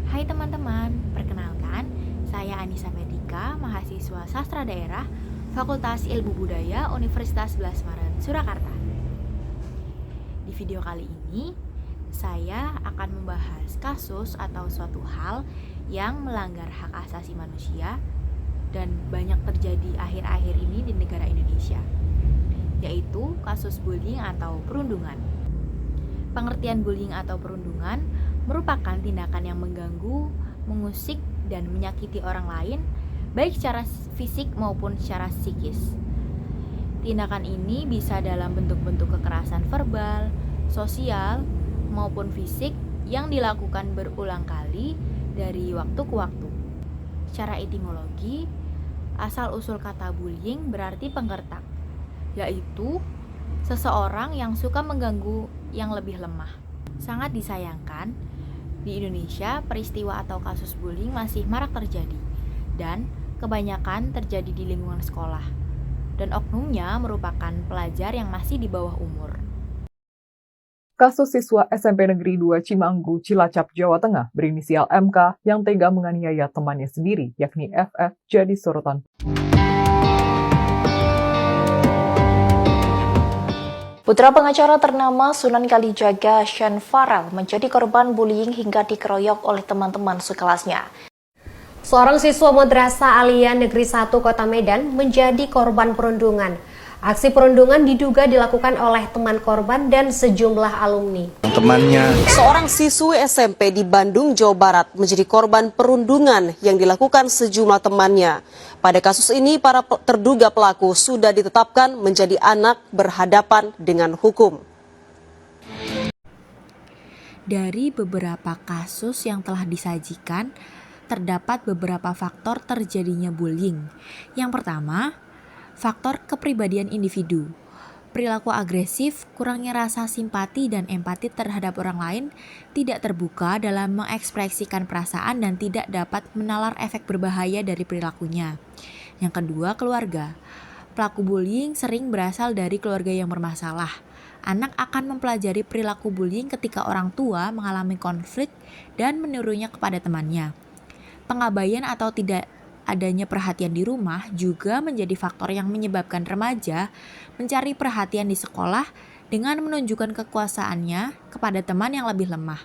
Hai teman-teman, perkenalkan, saya Anissa Medika, mahasiswa Sastra Daerah, Fakultas Ilmu Budaya, Universitas 11 Maret, Surakarta. Di video kali ini, saya akan membahas kasus atau suatu hal yang melanggar hak asasi manusia dan banyak terjadi akhir-akhir ini di negara Indonesia, yaitu kasus bullying atau perundungan. Pengertian bullying atau perundungan merupakan tindakan yang mengganggu, mengusik, dan menyakiti orang lain, baik secara fisik maupun secara psikis. Tindakan ini bisa dalam bentuk-bentuk kekerasan verbal, sosial, maupun fisik yang dilakukan berulang kali dari waktu ke waktu. Secara etimologi, asal-usul kata bullying berarti penggertak, yaitu seseorang yang suka mengganggu yang lebih lemah. Sangat disayangkan, di Indonesia peristiwa atau kasus bullying masih marak terjadi dan kebanyakan terjadi di lingkungan sekolah. Dan oknumnya merupakan pelajar yang masih di bawah umur. Kasus siswa SMP Negeri 2 Cimanggu, Cilacap, Jawa Tengah berinisial MK yang tega menganiaya temannya sendiri, yakni FF, jadi sorotan. Putra pengacara ternama Sunan Kalijaga, Sean Farrell, menjadi korban bullying hingga dikeroyok oleh teman-teman sekelasnya. Seorang siswa Madrasah Aliyah Negeri 1 Kota Medan menjadi korban perundungan. Aksi perundungan diduga dilakukan oleh teman korban dan sejumlah alumni. Seorang siswi SMP di Bandung, Jawa Barat menjadi korban perundungan yang dilakukan sejumlah temannya. Pada kasus ini, para terduga pelaku sudah ditetapkan menjadi anak berhadapan dengan hukum. Dari beberapa kasus yang telah disajikan, terdapat beberapa faktor terjadinya bullying. Yang pertama, faktor kepribadian individu. Perilaku agresif, kurangnya rasa simpati dan empati terhadap orang lain, tidak terbuka dalam mengekspresikan perasaan dan tidak dapat menalar efek berbahaya dari perilakunya. Yang kedua, keluarga. Pelaku bullying sering berasal dari keluarga yang bermasalah. Anak akan mempelajari perilaku bullying ketika orang tua mengalami konflik dan menirunya kepada temannya. Pengabaian atau tidak adanya perhatian di rumah juga menjadi faktor yang menyebabkan remaja mencari perhatian di sekolah dengan menunjukkan kekuasaannya kepada teman yang lebih lemah.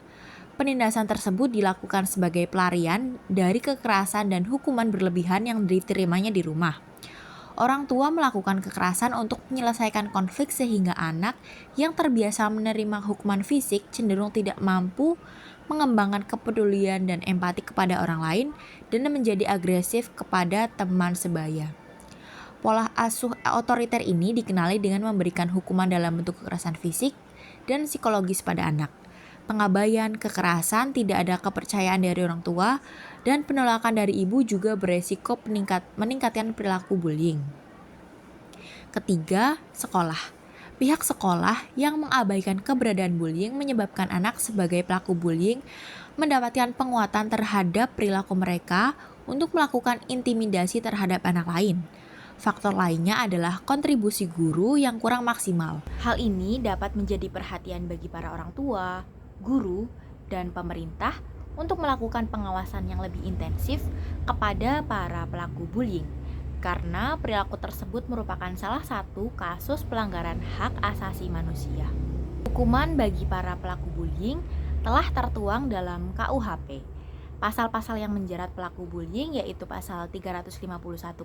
Penindasan tersebut dilakukan sebagai pelarian dari kekerasan dan hukuman berlebihan yang diterimanya di rumah. Orang tua melakukan kekerasan untuk menyelesaikan konflik sehingga anak yang terbiasa menerima hukuman fisik cenderung tidak mampu mengembangkan kepedulian dan empati kepada orang lain dan menjadi agresif kepada teman sebaya. Pola asuh otoriter ini dikenali dengan memberikan hukuman dalam bentuk kekerasan fisik dan psikologis pada anak. Pengabaian, kekerasan, tidak ada kepercayaan dari orang tua, dan penolakan dari ibu juga beresiko meningkatkan perilaku bullying. Ketiga, sekolah. Pihak sekolah yang mengabaikan keberadaan bullying menyebabkan anak sebagai pelaku bullying mendapatkan penguatan terhadap perilaku mereka untuk melakukan intimidasi terhadap anak lain. Faktor lainnya adalah kontribusi guru yang kurang maksimal. Hal ini dapat menjadi perhatian bagi para orang tua, guru, dan pemerintah untuk melakukan pengawasan yang lebih intensif kepada para pelaku bullying. Karena perilaku tersebut merupakan salah satu kasus pelanggaran hak asasi manusia. Hukuman bagi para pelaku bullying telah tertuang dalam KUHP. Pasal-pasal yang menjerat pelaku bullying yaitu pasal 351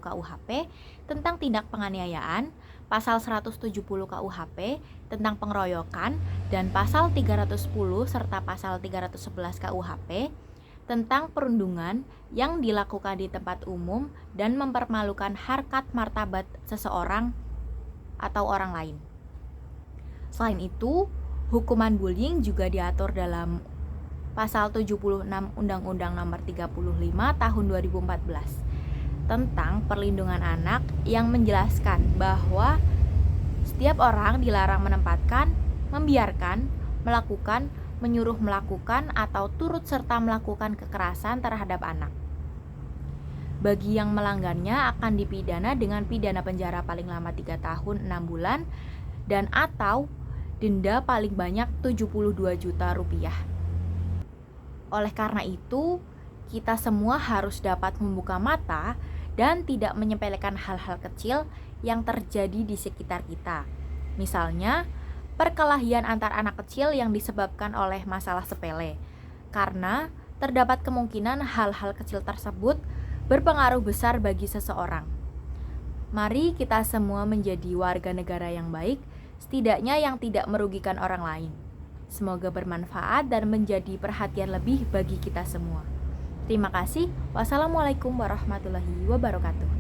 KUHP tentang tindak penganiayaan, pasal 170 KUHP tentang pengeroyokan, dan pasal 310 serta pasal 311 KUHP tentang perundungan yang dilakukan di tempat umum dan mempermalukan harkat martabat seseorang atau orang lain. Selain itu, hukuman bullying juga diatur dalam pasal 76 Undang-Undang Nomor 35 Tahun 2014 tentang perlindungan anak yang menjelaskan bahwa setiap orang dilarang menempatkan, membiarkan, melakukan, menyuruh melakukan atau turut serta melakukan kekerasan terhadap anak. Bagi yang melanggarnya akan dipidana dengan pidana penjara paling lama 3 tahun 6 bulan dan atau denda paling banyak 72 juta rupiah. Oleh karena itu, kita semua harus dapat membuka mata dan tidak menyepelekan hal-hal kecil yang terjadi di sekitar kita. Misalnya, perkelahian antar anak kecil yang disebabkan oleh masalah sepele. Karena terdapat kemungkinan hal-hal kecil tersebut berpengaruh besar bagi seseorang. Mari kita semua menjadi warga negara yang baik, setidaknya yang tidak merugikan orang lain. Semoga bermanfaat dan menjadi perhatian lebih bagi kita semua. Terima kasih. Wassalamualaikum warahmatullahi wabarakatuh.